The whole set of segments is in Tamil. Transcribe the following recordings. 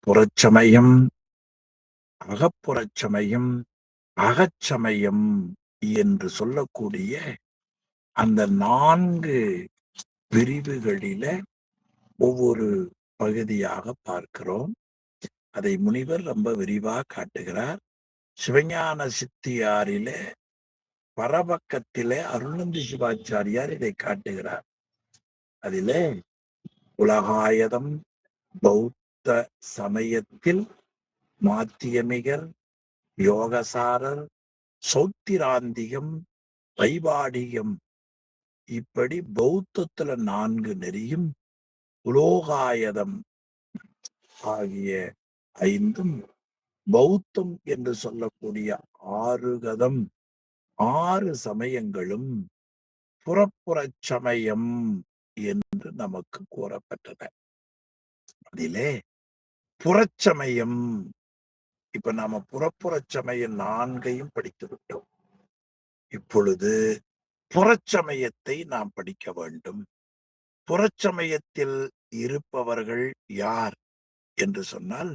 புறச்சமயம், அகப்புறச்சமயம், அகச்சமயம் என்று சொல்லக்கூடிய அந்த 4 பிரிவுகளில ஒவ்வொரு பகுதியாக பார்க்கிறோம். அதை முனிவர் ரொம்ப விரிவா காட்டுகிறார். சிவஞான சித்தியாரிலே பரபக்கத்திலே அருணந்தி சிவாச்சாரியார் இதை காட்டுகிறார். அதிலே உலகாயதம் பௌத்த சமயத்தில் மாத்தியமிகர், யோகசாரர், சௌத்திராந்திகம், வைவாடிகம் இப்படி பௌத்தத்துல 4 நெறியும் உலோகாயதம் ஆகிய 5ம் பௌத்தம் என்று சொல்லக்கூடிய 6 கதம் 6 சமயங்களும் புறப்புறச் சமயம் என்று நமக்கு கூறப்பட்டன. அதிலே புறச்சமயம், இப்ப நாம புறப்புறச் சமயம் 4ஐயும் படித்து விட்டோம். இப்பொழுது புறச்சமயத்தை நாம் படிக்க வேண்டும். புறச்சமயத்தில் இருப்பவர்கள் யார் என்று சொன்னால்,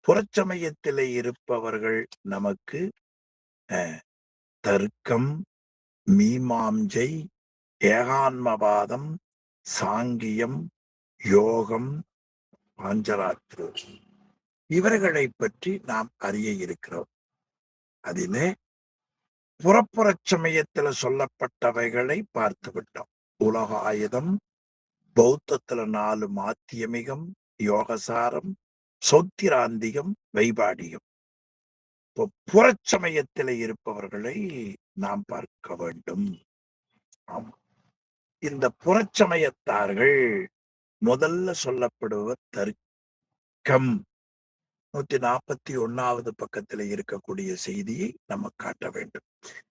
புறச்சமயத்திலே இருப்பவர்கள் நமக்கு தர்க்கம், மீமாம்சை, ஏகான்மவாதம், சாங்கியம், யோகம், பாஞ்சராத்திரம் இவர்களை பற்றி நாம் அறிய இருக்கிறோம். அதிலே புறப்புறச் சமயத்துல சொல்லப்பட்டவைகளை பார்த்து விட்டோம். உலக ஆயுதம், பௌத்தத்துல 4 மாத்தியமிகம், யோகசாரம், சௌத்திராந்திகம், வைபாடிகம். இப்போ புறச்சமயத்தில இருப்பவர்களை நாம் பார்க்க வேண்டும். இந்த புறச்சமயத்தார்கள் முதல்ல சொல்லப்படுவர் தர்க்கம். 141வது பக்கத்துல இருக்கக்கூடிய செய்தியை நம்ம காட்ட வேண்டும்.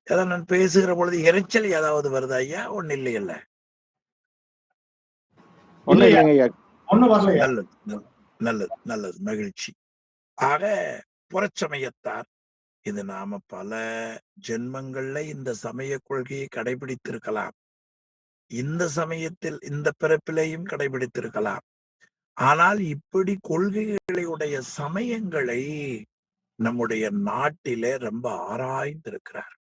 ஏதாவது நான் பேசுகிற பொழுது இறைச்சல் ஏதாவது வருதா ஐயா? ஒண்ணு இல்லையல்ல? நல்லது நல்லது நல்லது, மகிழ்ச்சி. ஆக புறச்சமயத்தார், இது நாம பல ஜென்மங்கள்ல இந்த சமய கொள்கையை கடைபிடித்திருக்கலாம். இந்த சமயத்தில் இந்த பிறப்பிலையும் கடைபிடித்திருக்கலாம். ஆனால் இப்படி கொள்கைகளுடைய சமயங்களை நம்முடைய நாட்டிலே ரொம்ப ஆராய்ந்திருக்கிறார்.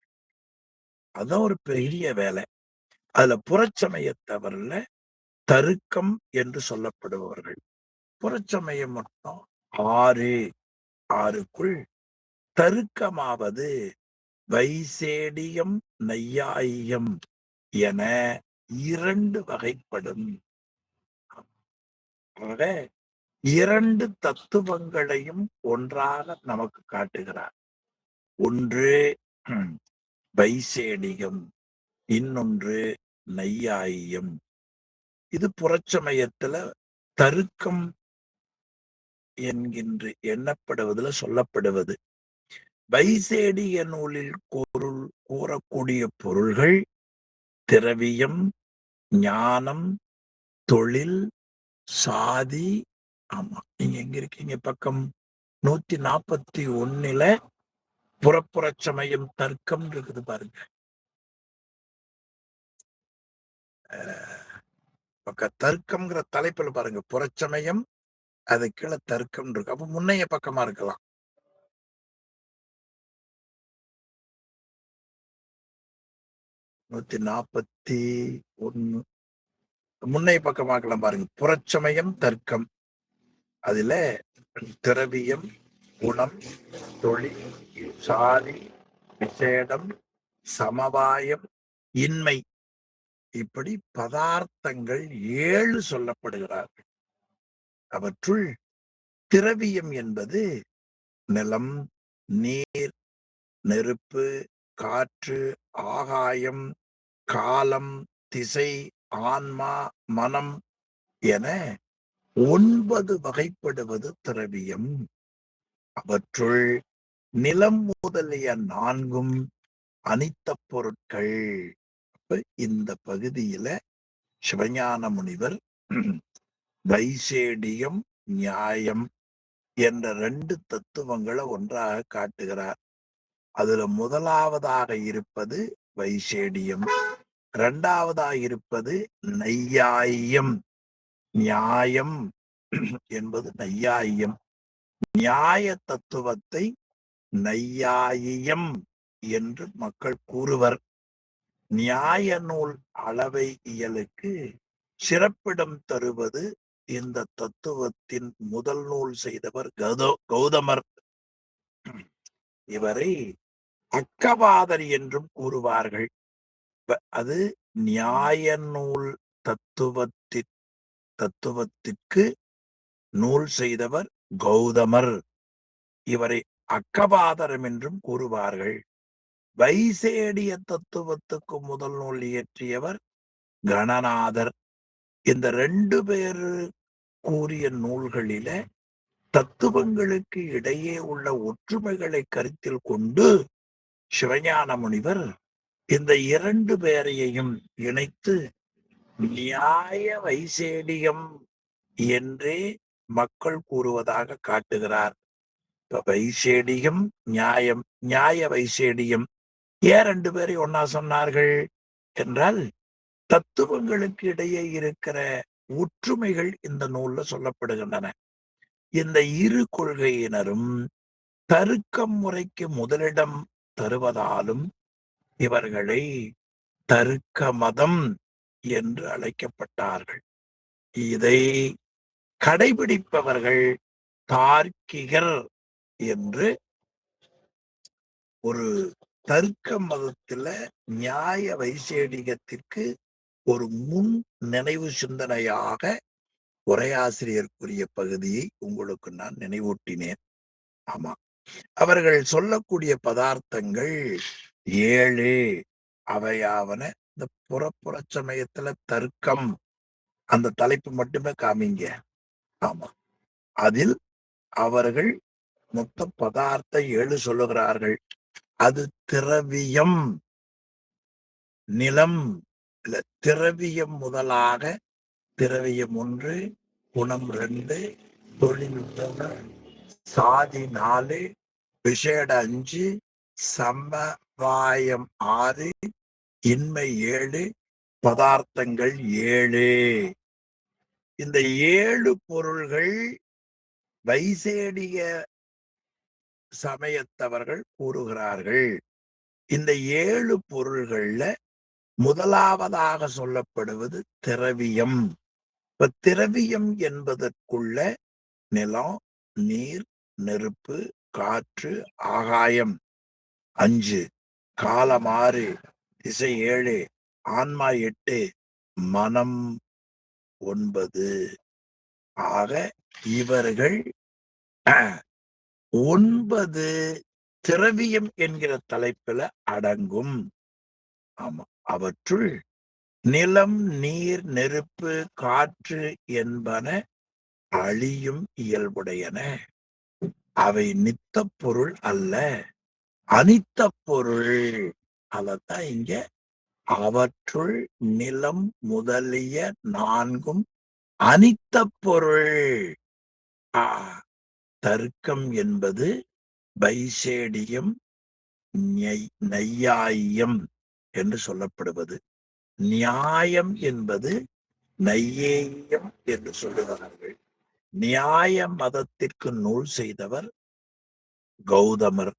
அதான் ஒரு பெரிய வேலை. அதுல புறச்சமயத்தவர்ல தருக்கம் என்று சொல்லப்படுபவர்கள். புறச்சமயம் மட்டும் 6க்குள் தருக்கமாவது வைசேடியம், நையாயியம் என 2 வகைப்படும். ஆக 2 தத்துவங்களையும் ஒன்றாக நமக்கு காட்டுகிறார். ஒன்று வைசேடிகம், இன்னொன்று நையாயியம். இது புறச்சமயத்துல தருக்கம் என்கின்ற எண்ணப்படுவதில் சொல்லப்படுவது. வைசேடிய நூலில் கூறக்கூடிய பொருள்கள் திரவியம், ஞானம், தொழில், சாதி. ஆமா, நீங்க எங்க இருக்கீங்க? பக்கம் 141ல புறப்புறச் சமயம் தர்க்கம் இருக்குது பாருங்க. பக்க தர்க்கம்ங்கிற தலைப்புல பாருங்க, புறச்சமயம், அது கீழே தர்க்கம் இருக்கு. அப்ப முன்னைய பக்கமா இருக்கலாம். நூத்தி 41 முன்னைய பக்கமாக்கலாம் பாருங்க. புறச்சமயம் தர்க்கம், அதுல திரவியம், குணம், தொழில், சாதி, விசேடம், சமவாயம், இன்மை இப்படி பதார்த்தங்கள் 7 சொல்லப்படுகிறார்கள். அவற்றுள் திரவியம் என்பது நிலம், நீர், நெருப்பு, காற்று, ஆகாயம், காலம், திசை, ஆன்மா, மனம் என 9 வகைப்படுவது திரவியம். அவற்றுள் நிலம் முதலிய 4ம் அனித்த பொருட்கள். இந்த பகுதியில சிவஞான முனிவர் வைசேடியம், நியாயம் என்ற 2 தத்துவங்களை ஒன்றாக காட்டுகிறார். அதுல முதலாவதாக இருப்பது வைசேடியம், 2வதாக இருப்பது நையாயியம். நியாயம் என்பது நையாயியம். நியாய தத்துவத்தை நையாயியம் என்று மக்கள் கூறுவர். நியாய நூல் அளவை இயலுக்கு சிறப்பிடம் தருவது இந்த தத்துவத்தின் முதல் நூல் செய்தவர் கௌதமர். இவரை அக்கபாதர் என்றும் கூறுவார்கள். அது நியாய நூல் தத்துவத்திற்கு நூல் செய்தவர் கௌதமர். இவரை அக்கபாதரம் என்றும் கூறுவார்கள். வைசேடிய தத்துவத்துக்கு முதல் நூல் இயற்றியவர் கணநாதர். இந்த 2 பேரு கூறிய நூல்களில தத்துவங்களுக்கு இடையே உள்ள ஒற்றுமைகளை கருத்தில் கொண்டு சிவஞான முனிவர் இந்த 2 பேரையும் இணைத்து நியாய வைசேடியம் என்றே மக்கள் கூறுவதாக காட்டுகிறார். இப்ப வைசேடியம், நியாயம், நியாய வைசேடியம் ஏன் 2 பேரை ஒன்னா சொன்னார்கள் என்றால், தத்துவங்களுக்கு இடையே இருக்கிற ஒற்றுமைகள் இந்த நூல்ல சொல்லப்படுகின்றன. இந்த இரு கொள்கையினரும் தருக்கம் முறைக்கு முதலிடம் தருவதாலும் இவர்களை தருக்க மதம் என்று அழைக்கப்பட்டார்கள். இதை கடைபிடிப்பவர்கள் தார்க்கிகர் என்று ஒரு தர்க்க மதத்துல நியாய வைசேடிகத்திற்கு ஒரு முன் நினைவு சிந்தனையாக உரையாசிரியர் கூறிய பகுதியை உங்களுக்கு நான் நினைவூட்டினேன். ஆமா, அவர்கள் சொல்லக்கூடிய பதார்த்தங்கள் 7. அவையாவன இந்த புறப்புற சமயத்துல தர்க்கம் அந்த தலைப்பு மட்டுமே காமிங்க. ஆமா, அதில் அவர்கள் மொத்த பதார்த்த 7 சொல்லுகிறார்கள். அது திரவியம், நிலம், இல்ல திரவியம் முதலாக திரவியம் 1, குணம் 2, தொழில் 3, சாதி 4, விஷேட 5, சமவாயம் 6, இன்மை 7, பதார்த்தங்கள் 7. இந்த 7 பொருள்கள் வைசேடிய சமயத்தவர்கள் கூறுகிறார்கள். இந்த 7 பொருள்கள்ல முதலாவதாக சொல்லப்படுவது திரவியம். இப்ப திரவியம் என்பதற்குள்ள நிலம், நீர், நெருப்பு, காற்று, ஆகாயம் 5, காலம் 6, திசை 7, ஆன்மா 8, மனம் 9. ஆக இவர்கள் 9 திரவியம் என்கிற தலைப்புல அடங்கும். ஆமா, அவற்றுள் நிலம், நீர், நெருப்பு, காற்று என்பன அழியும் இயல்புடையன. அவை நித்த பொருள் அல்ல, அனித்த பொருள். அதத்தான் இங்க அவற்றுள் நிலம் முதலிய 4ம் அனித்த பொருள். தர்க்கம் என்பது வைசேடியம், நையாயியம் என்று சொல்லப்படுவது. நியாயம் என்பது நையேயம் என்று சொல்லுகிறார்கள். நியாய மதத்திற்கு நூல் செய்தவர் கௌதமர்.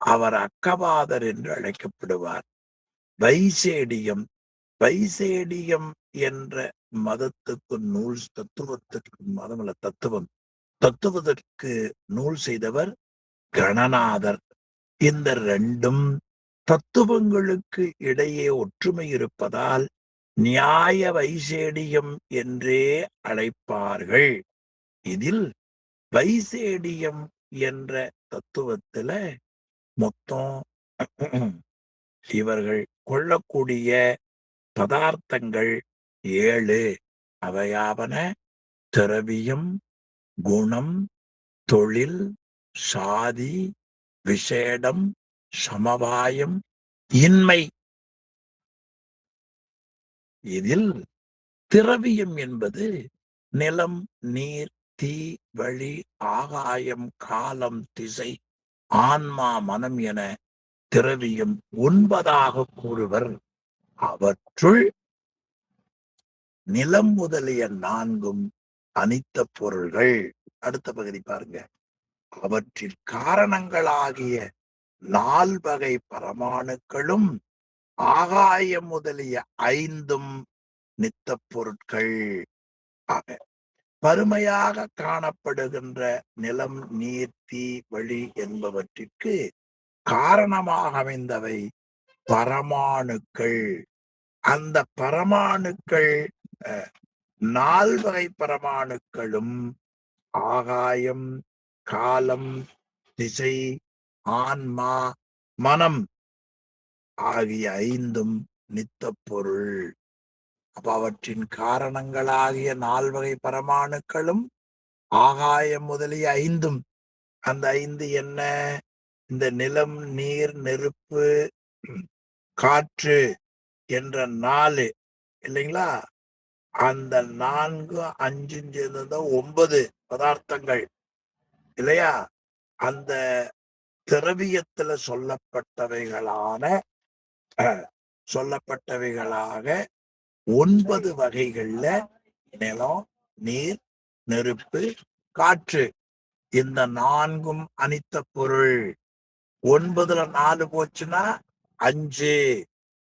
அவர் அக்கபாதர் என்று அழைக்கப்படுவார். வைசேடியம் என்ற மதத்துக்கு நூல், தத்துவத்திற்கு மதமல்ல தத்துவத்திற்கு நூல் செய்தவர் கணநாதர். இந்த 2ம் தத்துவங்களுக்கு இடையே ஒற்றுமை இருப்பதால் நியாய வைசேடியம் என்றே அழைப்பார்கள். இதில் வைசேடியம் என்ற தத்துவத்துல மொத்தம் இவர்கள் கொள்ளக்கூடிய பதார்த்தங்கள் 7. அவையாவன திரவியம், குணம், தொழில், சாதி, விஷேடம், சமவாயம், இன்மை. இதில் திரவியம் என்பது நிலம், நீர், தீ, வழி, ஆகாயம், காலம், திசை, ஆன்மா, மனம் என திரவியம் 9 கூறுவர். அவற்றுள் நிலம் முதலிய 4ம் அனித்த பொருள்கள். அடுத்த பகுதி பாருங்க. அவற்றின் காரணங்களாகிய நால்வகை பரமாணுக்களும் ஆகாயம் முதலிய ஐந்தும் நித்தப் பொருட்கள் ஆக பருமையாக காணப்படுகின்ற நிலம், நீர், தீ, வழி என்பவற்றிற்கு காரணமாக அமைந்தவை பரமாணுக்கள். அந்த பரமாணுக்கள் நால்வகை பரமாணுக்களும் ஆகாயம், காலம், திசை, ஆன்மா, மனம் ஆகிய ஐந்தும் நித்தப் பொருள். அப்ப அவற்றின் காரணங்களாகிய நால்வகை பரமாணுக்களும் ஆகாயம் முதலிய ஐந்தும். அந்த ஐந்து என்ன? இந்த நிலம், நீர், நெருப்பு, காற்று என்ற 4 இல்லைங்களா? அந்த 4 5 சேர்ந்தது 9 பதார்த்தங்கள் இல்லையா? அந்த திரவியத்துல சொல்லப்பட்டவைகளாக 9 வகைகள்ல நிலம், நீர், நெருப்பு, காற்று இந்த 4ம் அனித்த பொருள். 9ல 4 போச்சுன்னா 5.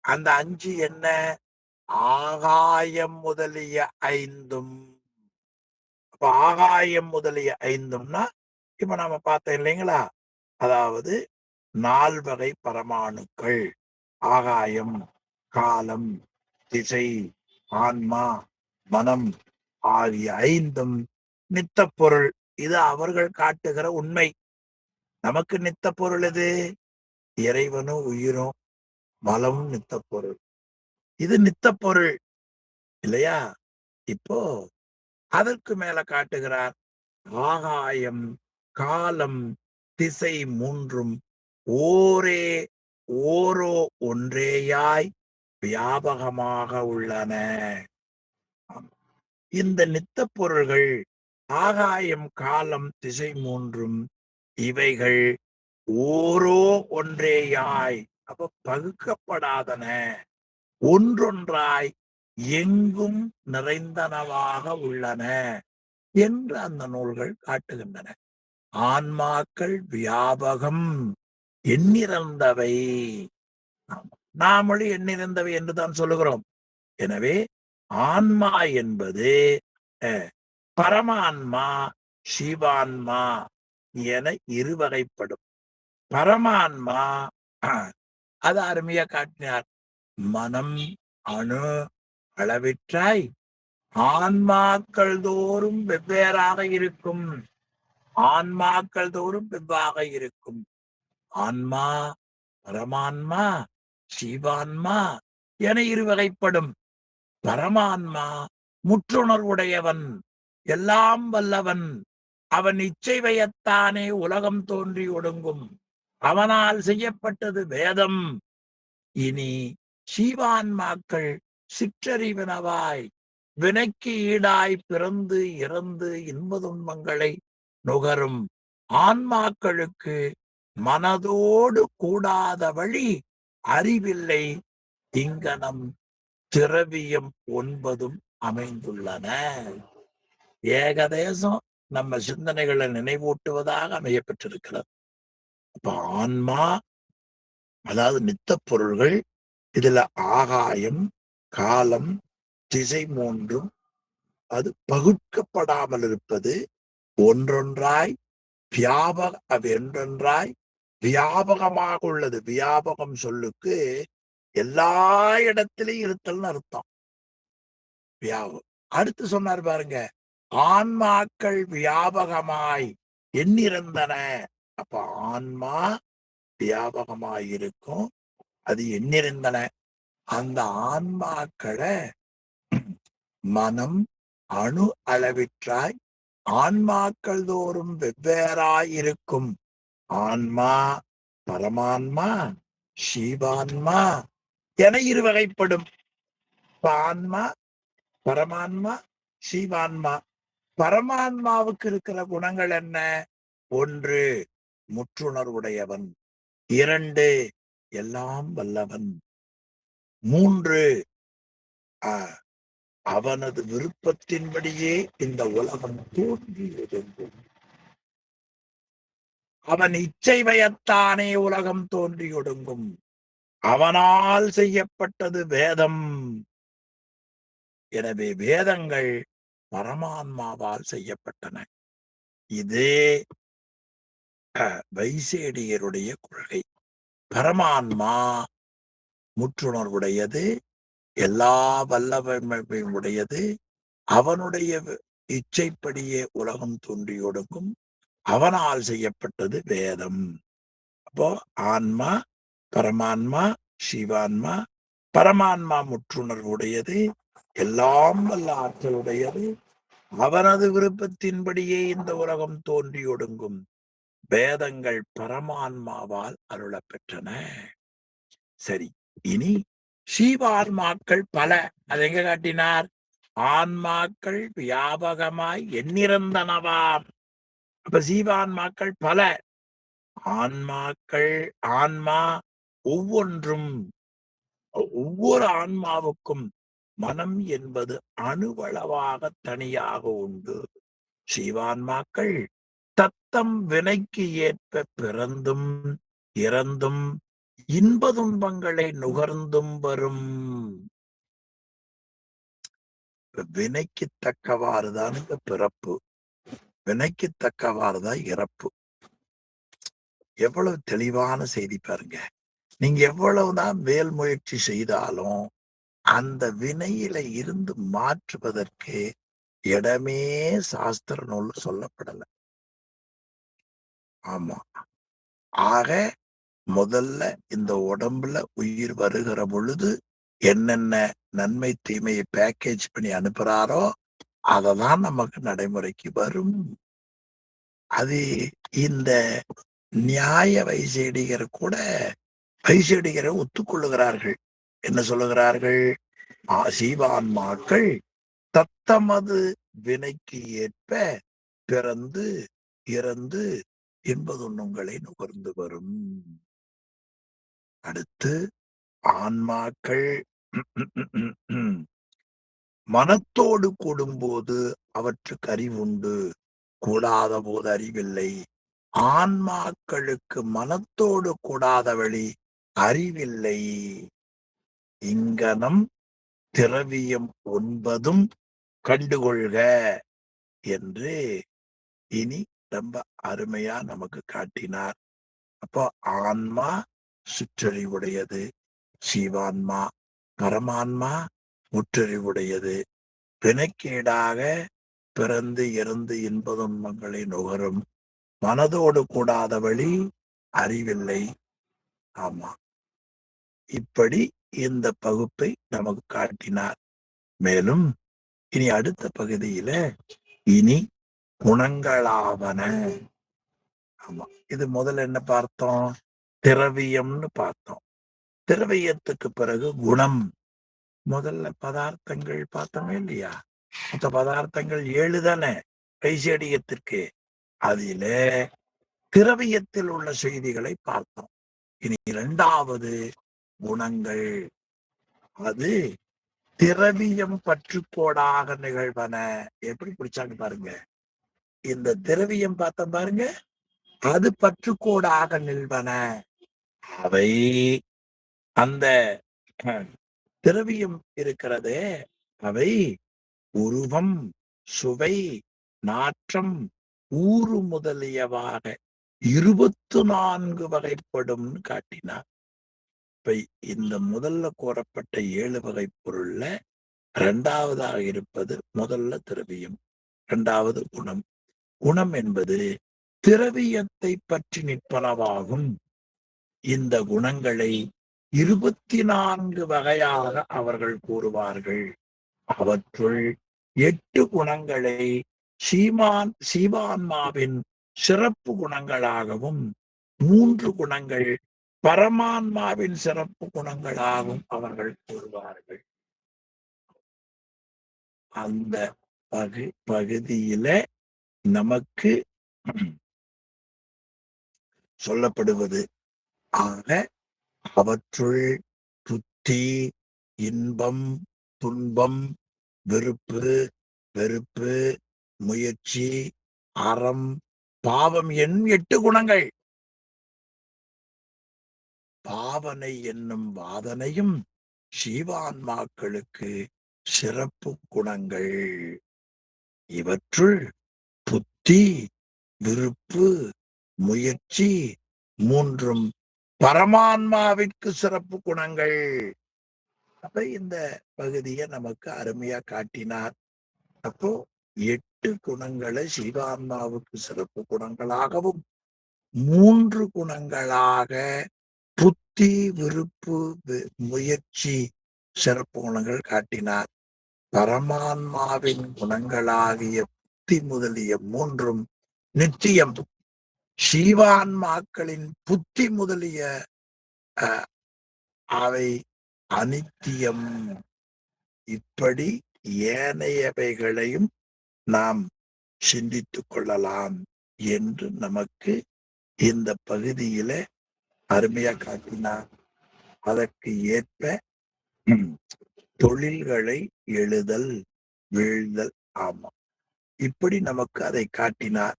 அந்த 5 என்ன? ஆகாயம் முதலிய ஐந்தும். அப்ப ஆகாயம் முதலிய ஐந்தும்னா இப்ப நாம பார்த்தோம் இல்லைங்களா? அதாவது நால்வகை பரமாணுக்கள் ஆகாயம், காலம், திசை, ஆன்மா, மனம் ஆகிய ஐந்தும் நித்தப் பொருள். இது அவர்கள் காட்டுகிற உண்மை. நமக்கு நித்தப் பொருள் எது? இறைவனும் உயிரும் மலமும் நித்தப் பொருள். இது நித்தப் பொருள் இல்லையா? இப்போ அதற்கு மேல காட்டுகிறார் ஆகாயம், காலம், திசை மூன்றும் ஓரோ ஒன்றேயாய் வியாபகமாக உள்ளன. இந்த நித்தப் பொருள்கள் ஆகாயம், காலம், திசை மூன்றும் இவைகள் ஓரோ ஒன்றேயாய் அப்ப பகுக்கப்படாதன, ஒன்றொன்றாய் எங்கும் நிறைந்தனவாக உள்ளன என்று அந்த நூல்கள் காட்டுகின்றன. ஆன்மாக்கள் வியாபகம் எண்ணிறந்தவை. நாமளும் எண்ணிறந்தவை என்றுதான் சொல்லுகிறோம். எனவே ஆன்மா என்பது பரமான்மா, சிவான்மா என இருவகைப்படும். பரமான்மா அது அருமையா காட்டினார். மனம், அணு, அளவிற்றாய் ஆன்மாக்கள் தோறும் வெவ்வேறாக இருக்கும். ஆன்மாக்கள் தோறும் வெவ்வாக இருக்கும். ஆன்மா, பரமான்மா, சிவான்மா என இருவகைப்படும். பரமான்மா முற்றுணர்வுடையவன், எல்லாம் வல்லவன். அவன் இச்சை வையத்தானே உலகம் தோன்றி ஒடுங்கும். அவனால் செய்யப்பட்டது வேதம். இனி சீவான்மாக்கள் சிற்றறிவினவாய் வினைக்கு ஈடாய் பிறந்து இறந்து இன்ப துன்பங்களை நுகரும் ஆன்மாக்களுக்கு மனதோடு கூடாத வழி அறிவில்லை. இங்கனம் திரவியம் 9 அமைந்துள்ளன. ஏகதேசம் நம்ம சிந்தனைகளை நினைவூட்டுவதாக அமையப்பட்டிருக்கிறது. அப்ப ஆன்மா அதாவது நித்தப் பொருள்கள் இதுல ஆகாயம், காலம், திசை மூன்றும் அது பகுக்கப்படாமல் இருப்பது, ஒன்றொன்றாய் என்றொன்றாய் வியாபகமாக உள்ளது. வியாபகம் சொல்லுக்கு எல்லா இடத்திலையும் இருத்தல்னு அர்த்தம். வியாபகம். அடுத்து சொன்னார் பாருங்க, ஆன்மாக்கள் வியாபகமாய் எண்ணிறந்தன. அப்ப ஆன்மா வியாபகமாய் இருக்கும், அது எண்ணிறந்தன. அந்த ஆன்மாக்களை மனம், அணு அளவிற்றாய் ஆன்மாக்கள் தோறும் வெவ்வேறாய் இருக்கும். ஆன்மா, பரமான்மா, சிவான்மா என இருவகைப்படும். ஆன்மா, பரமான்மா, சிவான்மா. பரமான்மாவுக்கு இருக்கிற குணங்கள் என்ன? 1 முற்றுணர்வுடையவன், 2 எல்லாம் வல்லவன், 3 அவனது விருப்பத்தின்படியே இந்த உலகம் தோன்றியது. அவன் இச்சை வயத்தானே உலகம் தோன்றியொடுங்கும். அவனால் செய்யப்பட்டது வேதம். எனவே வேதங்கள் பரமான்மாவால் செய்யப்பட்டன. இதே வைசேடியருடைய கொள்கை. பரமான்மா முற்றுணர்வுடையது, எல்லா வல்லமையும் உடையது. அவனுடைய இச்சைப்படியே உலகம் தோன்றியொடுங்கும். அவனால் செய்யப்பட்டது வேதம். அப்போ ஆன்மா, பரமான்மா, சிவான்மா. பரமான்மா முற்றுணர்வுடையது, எல்லாம் வல்ல ஆற்றலுடையது. அவனது விருப்பத்தின்படியே இந்த உலகம் தோன்றியொடுங்கும். வேதங்கள் பரமான்மாவால் அருளப் பெற்றன. சரி, இனி சீவான்மாக்கள் பல. அதை எங்க காட்டினார்? ஆன்மாக்கள் வியாபகமாய் எண்ணிறந்தனவாம். அப்ப சீவான்மாக்கள் பல. ஆன்மா ஒவ்வொன்றும், ஒவ்வொரு ஆன்மாவுக்கும் மனம் என்பது அணுவளவாக தனியாக உண்டு. சீவான்மாக்கள் தத்தம் வினைக்கு ஏற்ப பிறந்தும் இறந்தும் இன்ப துன்பங்களை நுகர்ந்தும் வரும். வினைக்கு தக்கவாறுதான் இந்த பிறப்பு, வினைக்கு தக்கவாறுதான் இறப்பு. எவ்வளவு தெளிவான செய்தி பாருங்க. நீங்க எவ்வளவுதான் மேல் முயற்சி செய்தாலும் அந்த வினையில இருந்து மாற்றுவதற்கு இடமே சாஸ்திர நூல் சொல்லப்படல. ஆமா. ஆக முதல்ல இந்த உடம்புல உயிர் வருகிற பொழுது என்னென்ன நன்மை தீமையை பேக்கேஜ் பண்ணி அனுப்புறாரோ அததான் நமக்கு நடைமுறைக்கு வரும். அது இந்த நியாய வைசேடிகர் கூட வைசேடிகரை ஒத்துக்கொள்ளுகிறார்கள். என்ன சொல்லுகிறார்கள்? சீவான்மாக்கள் தத்தமது வினைக்கு ஏற்ப பிறந்து இறந்து இன்ப துன்பங்களை நுகர்ந்து வரும். அடுத்து ஆன்மாக்கள் மனத்தோடு கூடும்போது அவற்றுக்கு அறிவுண்டு, கூடாத போது அறிவில்லை. ஆன்மாக்களுக்கு மனத்தோடு கூடாத வழி அறிவில்லை. இங்கனம் திரவியம் 9 கண்டுகொள்க என்று இனி ரொம்ப அருமையா நமக்கு காட்டினார். அப்போ ஆன்மா சுற்றறிவுடையது, சீவான்மா பரமான்மா முற்றறிவுடையது. பிணக்கீடாக பிறந்து இறந்து இன்ப துன்பங்களை நுகரும். மனதோடு கூடாத வழி அறிவில்லை. ஆமா, இப்படி இந்த பகுப்பை நமக்கு காட்டினார். மேலும் இனி அடுத்த பகுதியில இனி குணங்களாவன. ஆமா, இது முதல்ல என்ன பார்த்தோம்? திரவியம்னு பார்த்தோம். திரவியத்துக்கு பிறகு குணம். முதல்ல பதார்த்தங்கள் பார்த்தோமே இல்லையா? மொத்த பதார்த்தங்கள் 7 தானே வைசேடியத்திற்கு. அதில திரவியத்தில் உள்ள செய்திகளை பார்த்தோம். இனி 2வது குணங்கள். அது திரவியம் பற்றுக்கோடாக நிகழ்வன. எப்படி பிடிச்சாங்க பாருங்க. இந்த திரவியம் பார்த்தோம் பாருங்க, அது பற்றுக்கோடாக நில்வன. அவை அந்த திரவியம் இருக்கிறதே, அவை உருவம், சுவை, நாற்றம், ஊறு முதலியவாக 24 வகைப்படும் காட்டினார். இப்ப இந்த முதல்ல கூறப்பட்ட 7 வகை பொருள்ல 2வதாக இருப்பது முதல்ல திரவியம், 2வது குணம். குணம் என்பது திரவியத்தை பற்றி நிற்பனவாகும். இந்த குணங்களை 24 வகையாக அவர்கள் கூறுவார்கள். அவற்றுள் 8 குணங்களை சீவான்மாவின் சிறப்பு குணங்களாகவும் 3 குணங்கள் பரமான்மாவின் சிறப்பு குணங்களாகவும் அவர்கள் கூறுவார்கள். அந்த பகுதியில நமக்கு சொல்லப்படுவது, ஆக அவற்றுள் புத்தி, இன்பம், துன்பம், விருப்பு, வெறுப்பு, முயற்சி, அறம், பாவம் என் 8 குணங்கள். பாவனை என்னும் வாதனையும் ஜீவான்மாக்களுக்கு சிறப்பு குணங்கள். இவற்றுள் புத்தி, விருப்பு, முயற்சி மூன்றும் பரமான்மாவிற்கு சிறப்பு குணங்கள். அப்ப இந்த பகுதியை நமக்கு அருமையா காட்டினார். அப்போ 8 குணங்களை ஜீவான்மாவுக்கு சிறப்பு குணங்களாகவும் 3 குணங்களாக புத்தி, விருப்பு, முயற்சி சிறப்பு குணங்கள் காட்டினார். பரமான்மாவின் குணங்களாகிய புத்தி முதலிய மூன்றும் நித்தியம். ஜீவான்மாக்களின் புத்தி முதலிய அவை அனித்தியம். இப்படி ஏனையவைகளையும் நாம் சிந்தித்துக் கொள்ளலாம் என்று நமக்கு இந்த பகுதியில அருமையா காட்டினார். அதற்கு ஏற்ப தொழில்களை எழுதல், வீழ்தல். ஆமா, இப்படி நமக்கு அதை காட்டினார்.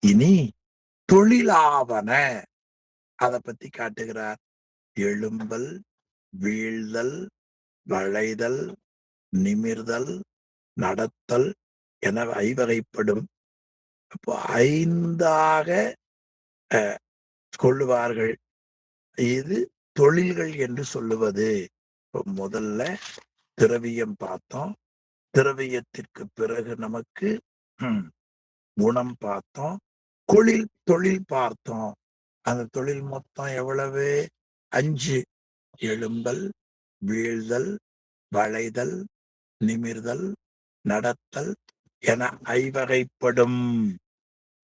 இனி தொழிலாவன அதை பத்தி காட்டுகிறார். எழும்பல், வீழ்தல், வளைதல், நிமிர்தல், நடத்தல் என ஐவகைப்படும். அப்போ 5ஆக கொள்ளுவார்கள். இது தொழில்கள் என்று சொல்லுவது. இப்போ முதல்ல திரவியம் பார்த்தோம். திரவியத்திற்கு பிறகு நமக்கு குணம் பார்த்தோம். தொழில் பார்த்தோம். அந்த தொழில் மொத்தம் எவ்வளவு? 5. எழும்பல், வீழ்தல், வளைதல், நிமிர்தல், நடத்தல் என ஐவகைப்படும்.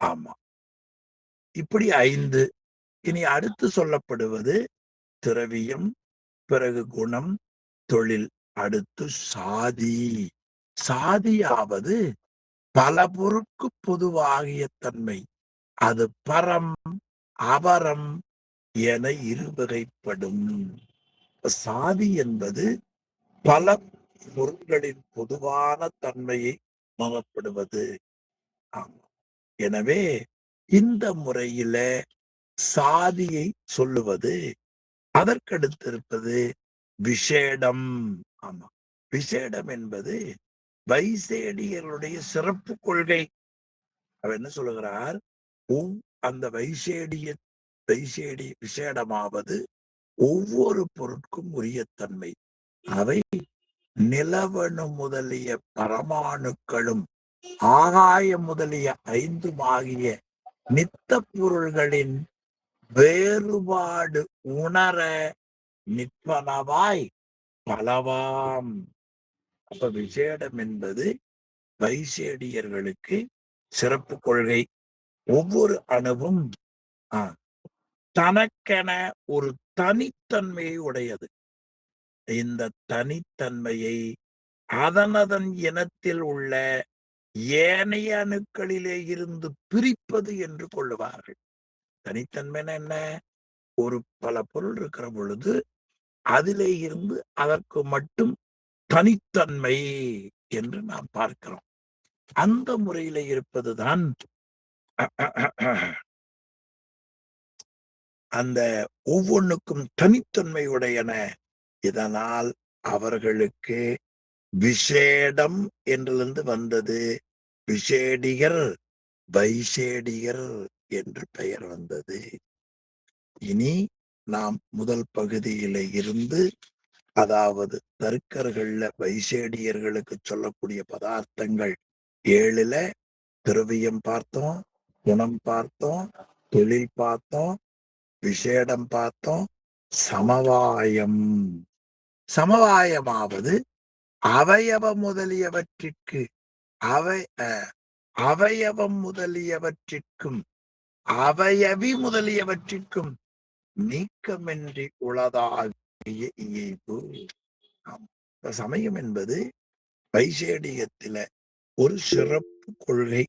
ஆமா, இப்படி 5. இனி அடுத்து சொல்லப்படுவது திரவியம், பிறகு குணம், தொழில், அடுத்து சாதி. சாதியாவது பல பொருட்கு பொதுவாகிய தன்மை. அது பரம், அபரம் என இருவகைப்படும். சாதி என்பது பல பொருட்களின் பொதுவான தன்மையை உணரப்படுவது. எனவே இந்த முறையில சாதியை சொல்லுவது. அதற்கடுத்திருப்பது விசேடம். ஆமா, விசேடம் என்பது வைசேடியர்களுடைய சிறப்பு கொள்கை. அவர் என்ன சொல்லுகிறார்? அந்த விசேடமாவது ஒவ்வொரு பொருட்கும் உரிய தன்மை. அவை நிலவணு முதலிய பரமாணுக்களும் ஆகாயம் முதலிய 5ஆகிய நித்த பொருள்களின் வேறுபாடு உணர நிற்பனவாய் பலவாம். அப்ப விசேடம் என்பது வைசேடியர்களுக்கு சிறப்பு கொள்கை. ஒவ்வொரு அணுவும் தனக்கென ஒரு தனித்தன்மையை உடையது. இந்த தனித்தன்மையை அதனதன் இனத்தில் உள்ள ஏனைய அணுக்களிலே இருந்து பிரிப்பது என்று கொள்ளுவார்கள். தனித்தன்மைன்னா என்ன? ஒரு பல பொருள் இருக்கிற பொழுது அதிலே இருந்து அதற்கு மட்டும் தனித்தன்மை என்று நாம் பார்க்கிறோம். அந்த முறையில இருப்பதுதான் அந்த ஒவ்வொன்றுக்கும் தனித்தன்மை உடையன. இதனால் அவர்களுக்கு விசேடம் என்றிருந்து வந்தது. விசேடிகர், வைசேடிகர் என்று பெயர் வந்தது. இனி நாம் முதல் பகுதியில இருந்து, அதாவது தர்க்கர்கள்ல வைசேடியர்களுக்கு சொல்லக்கூடிய பதார்த்தங்கள் 7ல திரவியம் பார்த்தோம், குணம் பார்த்தோம், தொழில் பார்த்தோம், விசேடம் பார்த்தோம், சமவாயம். சமவாயமாவது அவயவம் முதலியவற்றிற்கு அவயவம் முதலியவற்றிற்கும் அவயவி முதலியவற்றிற்கும் நீக்கமின்றி உளதாகிய இயல்பு. சமயம் என்பது வைசேடியத்தில ஒரு சிறப்பு கொள்கை.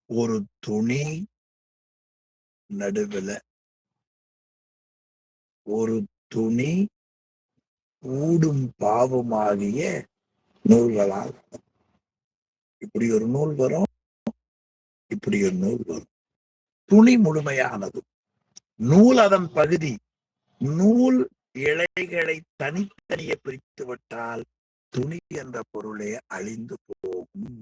ஒரு துணி நடுவில் ஒரு துணி ஊடும் பாவமாகிய நூல்களால் இப்படி ஒரு நூல் வரும், இப்படி ஒரு நூல் வரும். துணி முழுமையானது, நூல் அதன் பகுதி. நூல் இழைகளை தனித்தனியே பிரித்து விட்டால் துணி என்ற பொருளே அழிந்து போகும்.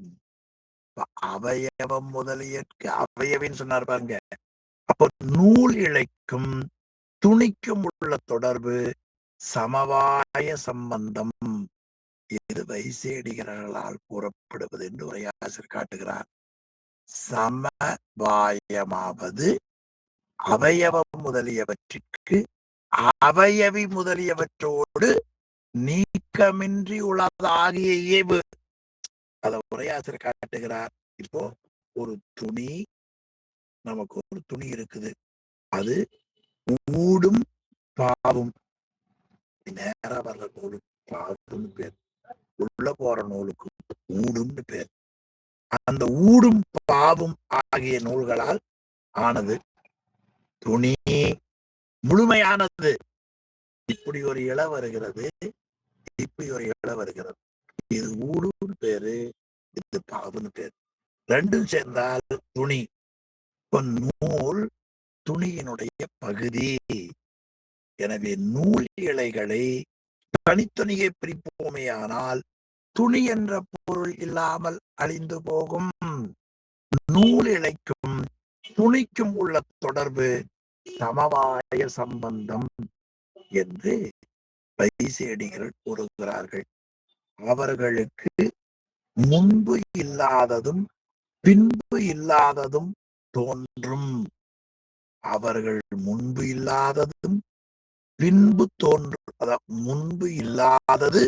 அவயவம் முதலியற்கு அவயவின்னு சொன்னார் பாருங்க. அப்போ நூல் இழைக்கும் துணிக்கும் உள்ள தொடர்பு சமவாய சம்பந்தம். இது வைசேடிகர்களால் கூறப்படுவது என்று உரையாசிரியர் காட்டுகிறார். சமவாயமாவது அவயவம் முதலியவற்றிற்கு அவயவி முதலியவற்றோடு நீக்கமின்றி உள்ளதாகிய இயல்பு. அதை உரையாசிரியர் காட்டுகிறார். இப்போ ஒரு துணி, நமக்கு ஒரு துணி இருக்குது, அது ஊடும் பாவும். நேரா வர்ற நூலுக்கு பாவுன்னு பேர், உள்ள போற நூலுக்கு ஊடும்னு பேர். அந்த ஊடும் பாவும் ஆகிய நூல்களால் ஆனது துணி, முழுமையானது. இப்படி ஒரு இலை வருகிறது, இப்படி ஒரு இலை வருகிறது. இது ஊடுன்னு பேரு, இது பாவுன்னு பேரு. ரெண்டும் சேர்ந்தால் துணி. நூல் துணியினுடைய பகுதி. எனவே நூல் இழைகளை தனித்தனியே பிரிப்போமேயானால் துணி என்ற பொருள் இல்லாமல் அழிந்து போகும். நூல் இழைக்கும் துணிக்கும் உள்ள தொடர்பு சமவாய சம்பந்தம் என்று வைசேடிகள் கூறுகிறார்கள். அவர்களுக்கு முன்பு இல்லாததும் பின்பு இல்லாததும் தோன்றும். அவர்கள் முன்பு இல்லாததும் பின்பு தோன்றும், அதாவது முன்பு இல்லாதது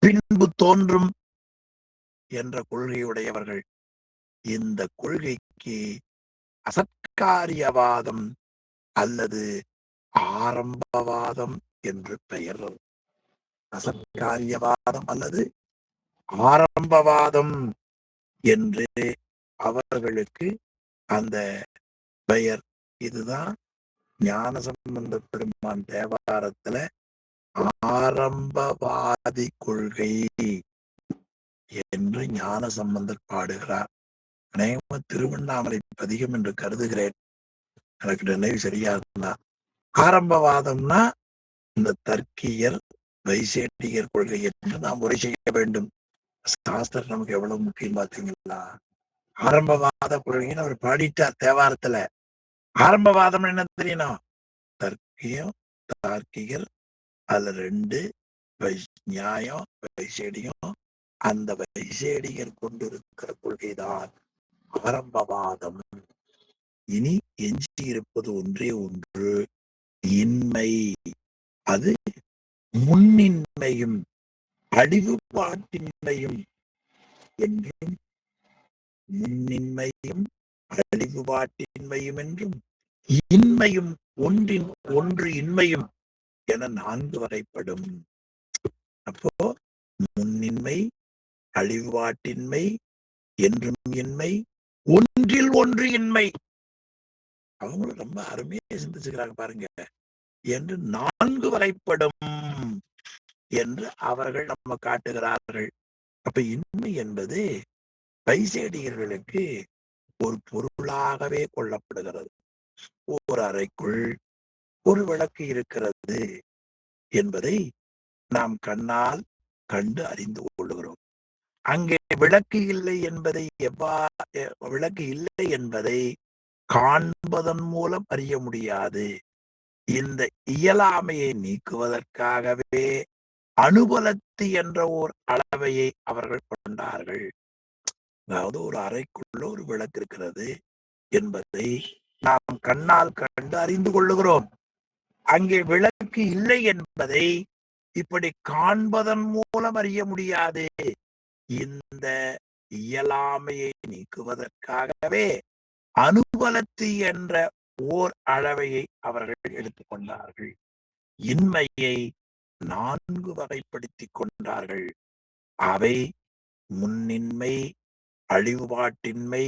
பின்பு தோன்றும் என்ற கொள்கையுடையவர்கள். இந்த கொள்கைக்கு அசத்காரியவாதம் அல்லது ஆரம்பவாதம் என்று பெயர். அசத்காரியவாதம் அல்லது ஆரம்பவாதம் என்று அவர்களுக்கு அந்த பெயர். இதுதான் ஞானசம்பந்த பெருமான் தேவாரத்துல ஆரம்பவாதி கொள்கை என்று ஞானசம்பந்தர் பாடுகிறார். அநேகமா திருவண்ணாமலை பதிகம் என்று கருதுகிறேன், எனக்கு நினைவு சரியா இருந்தா. ஆரம்பவாதம்னா இந்த தர்க்கியர் வைசேட்டியர் கொள்கை என்று நாம் உரை செய்ய வேண்டும். சாஸ்திரம் நமக்கு எவ்வளவு முக்கியம் பாத்தீங்களா? ஆரம்பவாத கொள்கைன்னு அவர் பாடிட்டார் தேவாரத்துல. ஆரம்பவாதம் என்ன தெரியணும்? தர்க்கியம், தார்க்கிகர், அதுல ரெண்டு நியாயம், வைசேடியம். அந்த வைசேடியர் கொண்டிருக்கிற கொள்கைதான் ஆரம்பவாதம். இனி எஞ்சி இருப்பது ஒன்றே ஒன்று, இன்மை. அது முன்னின்மையும் அழிவுபாட்டின்மையும் என்றும், முன்னின்மையும் அழிவுபாட்டின்மையும் என்றும், இன்மையும் ஒன்றின் ஒன்று இன்மையும் என 4 வகைப்படும். அப்போ முன்னின்மை, அழிவுபாட்டின்மை, என்றும் இன்மை, ஒன்றில் ஒன்று இன்மை. அவங்களும் ரொம்ப அருமையா சிந்திச்சுக்கிறாங்க பாருங்க. என்று 4 வகைப்படும் என்று அவர்கள் நம்ம காட்டுகிறார்கள். அப்ப இன்மை என்பது வைசேடியர்களுக்கு ஒரு பொருளாகவே கொள்ளப்படுகிறது. ஒரு அறைக்குள் ஒரு விளக்கு இருக்கிறது என்பதை நாம் கண்ணால் கண்டு அறிந்து கொள்ளுகிறோம். அங்கே விளக்கு இல்லை என்பதை விளக்கு இல்லை என்பதை காண்பதன் மூலம் அறிய முடியாது. இந்த இயலாமையை நீக்குவதற்காகவே அனுபலத்தி என்ற ஓர் அளவையை அவர்கள் கொண்டார்கள். அதாவது ஒரு அறைக்குள்ள ஒரு விளக்கு இருக்கிறது என்பதை நாம் கண்ணால் கண்டு அறிந்து கொள்ளுகிறோம். அங்கே விளக்கு இல்லை என்பதை இப்படி காண்பதன் மூலம் அறிய முடியாது. இந்த இயலாமையை நீக்குவதற்காகவே அனுபலத்தி என்ற ஓர் அளவையை அவர்கள் எடுத்துக்கொண்டார்கள். இன்மையை 4 வகைப்படுத்திக் கொண்டார்கள். அவை முன்னின்மை, அழிவுபாட்டின்மை,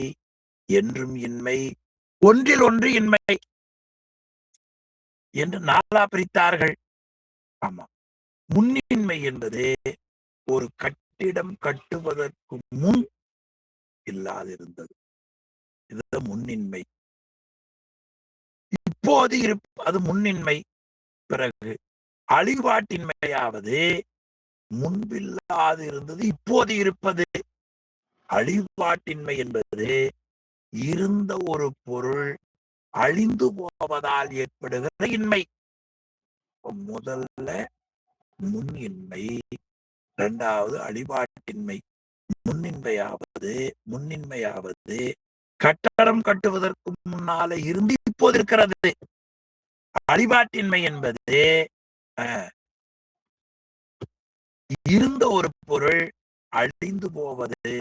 என்றும் இன்மை, ஒன்றில் ஒன்று இன்மை என்று 4 பிரித்தார்கள். ஆமா, முன்னின்மை என்பது ஒரு கட்டிடம் கட்டுவதற்கு முன் இல்லாதிருந்தது. இதுதான் முன்னின்மை. இப்போது அது முன்னின்மை. பிறகு அழிபாட்டின்மையாவது முன்பில்லாது இருந்தது இப்போது இருப்பது. அழிபாட்டின்மை என்பது இருந்த ஒரு பொருள் அழிந்து போவதால் ஏற்படுகிற இன்மை. முதல்ல முன்னின்மை, இரண்டாவது அழிபாட்டின்மை. முன்னின்மையாவது கட்டடம் கட்டுவதற்கு முன்னால இருந்து இப்போது இருக்கிறது. அழிபாட்டின்மை என்பது இருந்த ஒரு பொருள் அழிந்து போவது.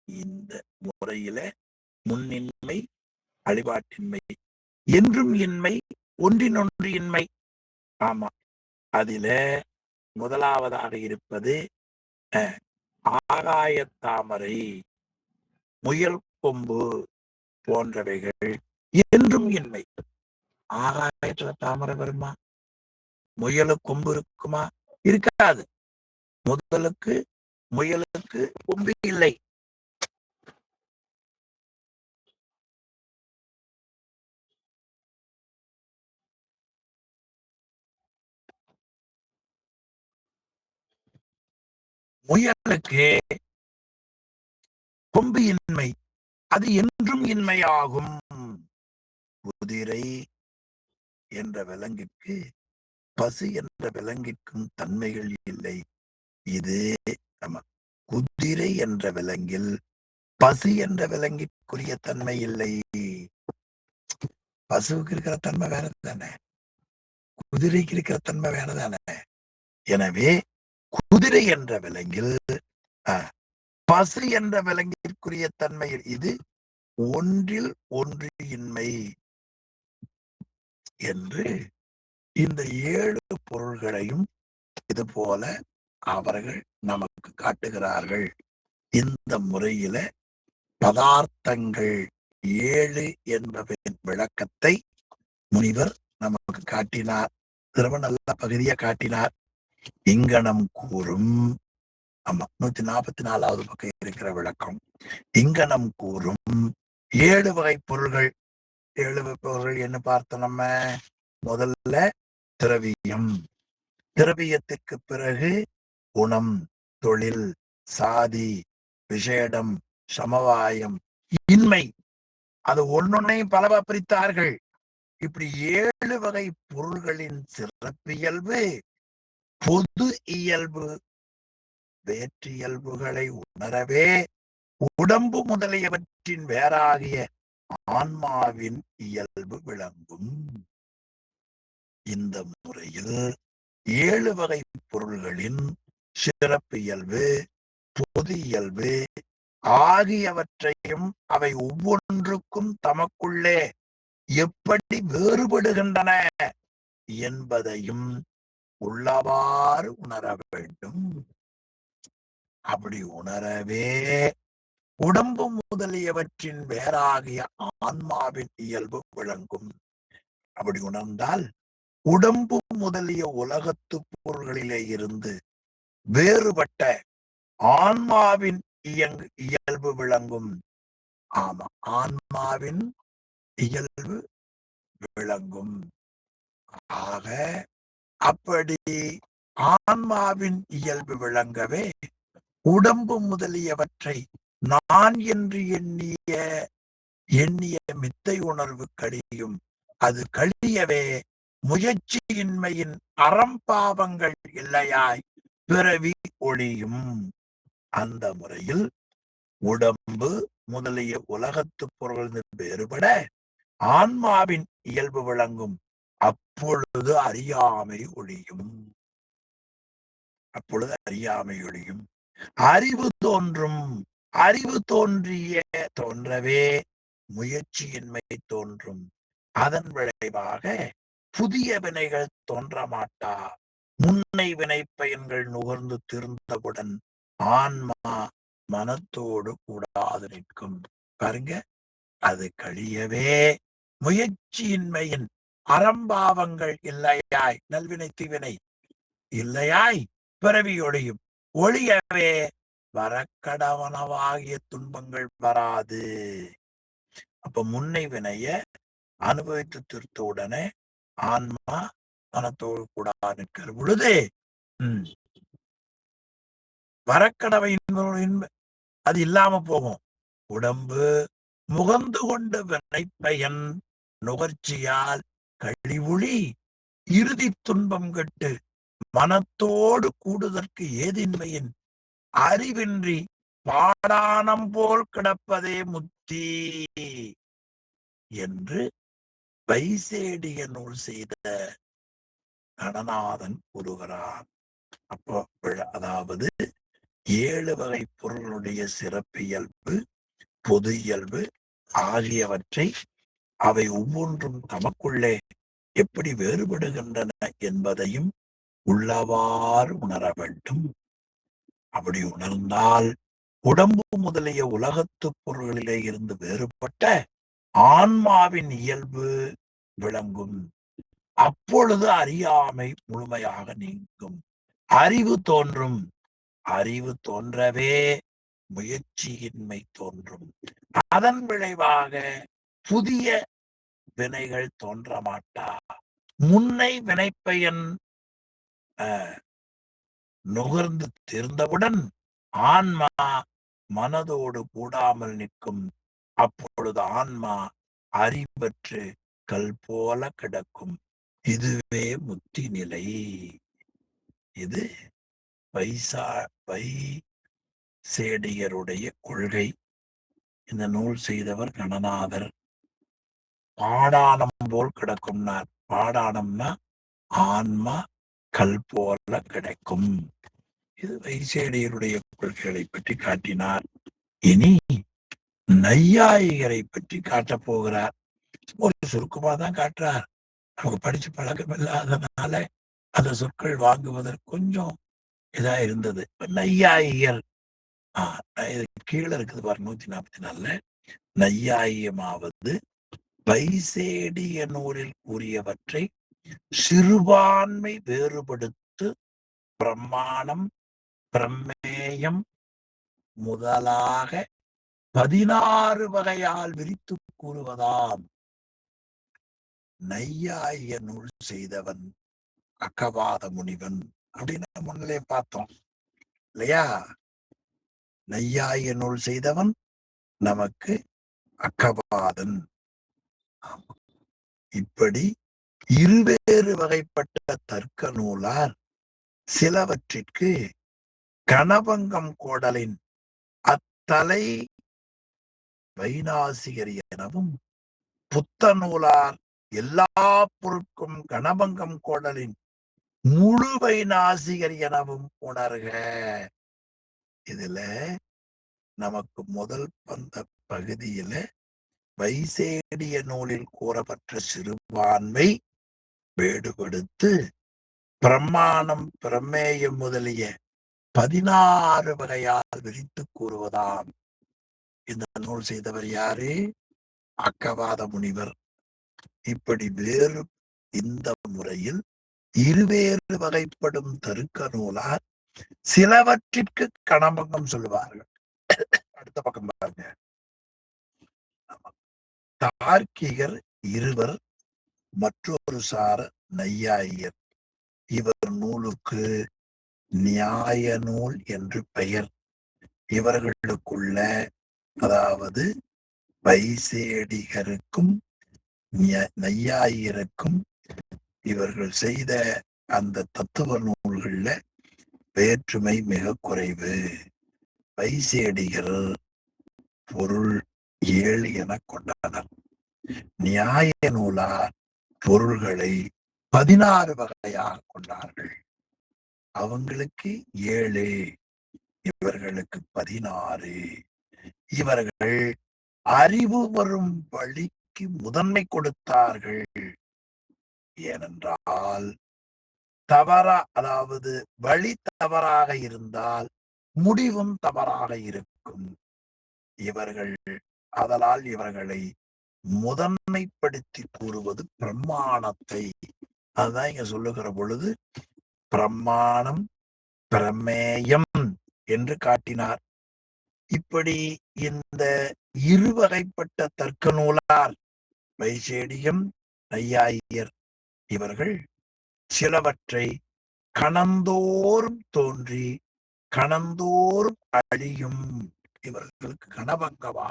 இந்த முறையில முன்னின்மை, அழிபாட்டின்மை, என்றும் இன்மை, ஒன்றினொன்று இன்மை. ஆமா, அதில முதலாவதாக இருப்பது ஆகாய தாமரை, முயல் கொம்பு போன்றவைகள் என்றும் இன்மை. ஆகாயத்துல தாமரை வருமா? முயலு கொம்பு இருக்குமா? இருக்காது. முயலுக்கு கொம்பு இல்லை. முயலுக்கு கொம்பு இன்மை, அது என்றும் இன்மையாகும். குதிரை என்ற விலங்கிற்கு பசு என்ற விலங்கிற்கும் தன்மைகள் இல்லை. இது குதிரை என்ற விலங்கில் பசு என்ற விலங்கிற்குரிய தன்மை இல்லை. பசுவுக்கு இருக்கிற தன்மை வேற தானே, குதிரைக்கு இருக்கிற தன்மை வேற தானே. எனவே குதிரை என்ற விலங்கில் பசு என்ற விலங்கிற்குரிய தன்மையில் இது ஒன்றில் ஒன்று இன்மை என்று இந்த 7 பொருள்களையும் இது போல அவர்கள் நமக்கு காட்டுகிறார்கள். இந்த முறையில பதார்த்தங்கள் 7 என்பதின் விளக்கத்தை முனிவர் நமக்கு காட்டினார். திரும்ப நல்ல பகுதியை காட்டினார். இங்கனம் கூறும் 144வது பக்கம் இருக்கிற விளக்கம். இங்கனம் கூறும் 7 வகை பொருள்கள். 7 வகை பொருள்கள் என்ன பார்த்த நம்ம? முதல்ல திரவியம், திரவியத்துக்கு பிறகு குணம், தொழில், சாதி, விசேடம், சமவாயம், இன்மை. அது ஒன்னொன்னையும் பலவா பிரித்தார்கள். இப்படி 7 வகை பொருள்களின் சிறப்பியல்பு, பொது இயல்பு, வேற்றியல்புகளை உணரவே உடம்பு முதலியவற்றின் வேறாகிய ஆன்மாவின் இயல்பு விளங்கும். இந்த முறையில் 7 வகை பொருள்களின் சிறப்பியல்பு, பொது இயல்பு ஆகியவற்றையும் அவை ஒவ்வொன்றுக்கும் தமக்குள்ளே எப்படி வேறுபடுகின்றன என்பதையும் உள்ளவாறு உணர வேண்டும். அப்படி உணரவே உடம்பு முதலியவற்றின் வேறாகிய ஆன்மாவின் இயல்பு விளங்கும். அப்படி உணர்ந்தால் உடம்பு முதலிய உலகத்து பொருள்களிலே இருந்து வேறுபட்ட ஆன்மாவின் இயல்பு விளங்கும். ஆமா, ஆன்மாவின் இயல்பு விளங்கும். ஆக அப்படி ஆன்மாவின் இயல்பு விளங்கவே உடம்பு முதலியவற்றை நான் என்று எண்ணிய மித்தை உணர்வு கழியும். அது கழியவே முயற்சியின்மையின் அறம்பாவங்கள் இல்லையாய் பிறவி ஒளியும். அந்த முறையில் உடம்பு முதலிய உலகத்து பொருள் வேறுபட ஆன்மாவின் இயல்பு விளங்கும். அப்பொழுது அறியாமை ஒழியும். அறிவு தோன்றும். அறிவு தோன்றவே முயற்சியின்மை தோன்றும். அதன் விளைவாக புதிய வினைகள் தோன்ற மாட்டா. முன்னை வினை பயன்கள் நுகர்ந்து திருந்தவுடன் ஆன்மா மனத்தோடு கூடாது நிற்கும். பாருங்க, அது கழியவே முயற்சியின்மையின் அறம்பாவங்கள் இல்லையாய், நல்வினை தீவினை இல்லையாய் பிறவி ஒளியும். ஒளியவே வரக்கடவனவாகிய துன்பங்கள் வராது. அப்ப முன்னை வினைய அனுபவித்து திருத்த உடனே ஆன்மா மனத்தோடு கூட நிற்கிற பொழுது வரக்கடவை அது இல்லாம போகும். உடம்பு முகந்து கொண்ட வினைப்பயன் நுகர்ச்சியால் கழிவுழி இறுதி துன்பம் கெட்டு மனத்தோடு கூடுதற்கு ஏதின்மையின் அறிவின்றி பாடானம் போல் கிடப்பதே முத்தி என்று வைசேடிய நூல் செய்த கணநாதன் கூறுகிறார். அப்போ அதாவது 7 வகை பொருளுடைய சிறப்பியல்பு, பொது இயல்பு ஆகியவற்றை அவை ஒவ்வொன்றும் தமக்குள்ளே எப்படி வேறுபடுகின்றன என்பதையும் உள்ளவாறு உணர வேண்டும். அப்படி உணர்ந்தால் உடம்பு முதலிய உலகத்து பொருள்களிலே இருந்து வேறுபட்ட ஆன்மாவின் இயல்பு விளங்கும். அப்பொழுது அறியாமை முழுமையாக நீங்கும். அறிவு தோன்றும். அறிவு தோன்றவே முயற்சியின்மை தோன்றும். அதன் விளைவாக புதிய வினைகள் தோன்ற மாட்டா. முன்னை வினைப்பயன் நுகர்ந்து தீர்ந்தவுடன் ஆன்மா மனதோடு கூடாமல் நிற்கும். அப்பொழுது ஆன்மா அறிவற்று கல் போல கிடக்கும். இதுவே முத்தி நிலை. இது வைசேடியருடைய கொள்கை. இந்த நூல் செய்தவர் கணநாதர். பாடானம் போல் கிடக்கும்னார். பாடானம்னா ஆன்மா கல் போல கிடைக்கும். இது வைசேடியருடைய கொள்கைகளை பற்றி காட்டினார். இனி நையாயிகரை பற்றி காட்டப் போகிறார். ஒரு சுருக்கமா தான் காட்டுறார். நமக்கு படிச்சு பழக்கம் இல்லாதனால அந்த சொற்கள் வாங்குவதற்கு கொஞ்சம் இதா இருந்தது. நையாயியர் கீழே இருக்குது பாரு 144. நையாயியமாவது வைசேடிய நூலில் கூறியவற்றை சிறுபான்மை வேறுபடுத்து பிரமாணம் பிரமேயம் முதலாக 16 வகையால் விரித்து கூறுவதாம். நையாயிய நூல் செய்தவன் அக்கவாத முனிவன் அப்படின்னு முன்னே பார்த்தோம் இல்லையா? நையாயிய நூல் செய்தவன் நமக்கு அக்கவாதன். இப்படி இருவேறு வகைப்பட்ட தர்க்க நூலார் சிலவற்றிற்கு கணபங்கம் கோடலின் அத்தலை வைநாசிகர் எனவும், புத்த நூலார் எல்லா பொருட்கும் கணபங்கம் கோடலின் முழு வைநாசிகர் எனவும் உணர்க. இதுல நமக்கு முதல் வந்த பகுதியில வைசேடிய நூலில் கூறப்பட்ட சிறுபான்மை வேடுபடுத்து பிரமாணம் பிரமேயம் முதலிய 16 வகையால் விரித்து கூறுவதாம். இந்த நூல் செய்தவர் யாரு? அக்கவாத முனிவர். இப்படி வேறு இந்த முறையில் இருவேறு வகைப்படும் தருக்க நூலார் சிலவற்றிற்கு கணபங்கம் சொல்லுவார்கள். அடுத்த பக்கம் பாருங்க. தார்க்கிகர் இருவர், மற்றொரு சார நையாயியர். இவர் நூலுக்கு நியாய நூல் என்று பெயர். இவர்களுக்குள்ள, அதாவது வைசேடிகருக்கும் நையாயியருக்கும் இவர்கள் செய்த அந்த தத்துவ நூல்கள்ல வேற்றுமை மிக குறைவு. வைசேடிகர் பொருள் 7 என கொண்டனர். நியாய நூலார் பொருள்களை 16 வகையாக கொண்டார்கள். அவங்களுக்கு 7, இவர்களுக்கு 16. இவர்கள் அறிவு வரும் வழிக்கு முதன்மை கொடுத்தார்கள். ஏனென்றால் அதாவது வழி தவறாக இருந்தால் முடிவும் தவறாக இருக்கும். அதனால் இவர்களை முதன்மைப்படுத்தி கூறுவது பிரமாணத்தை. அதுதான் இங்க சொல்லுகிற பொழுது பிரமாணம் பிரமேயம் என்று காட்டினார். இப்படி இந்த இருவகைப்பட்ட தர்க்க நூலார் வைசேடியம் நையாயியர் இவர்கள் சிலவற்றை கணந்தோறும் தோன்றி கணந்தோறும் அழியும். இவர்களுக்கு கணபங்கவா.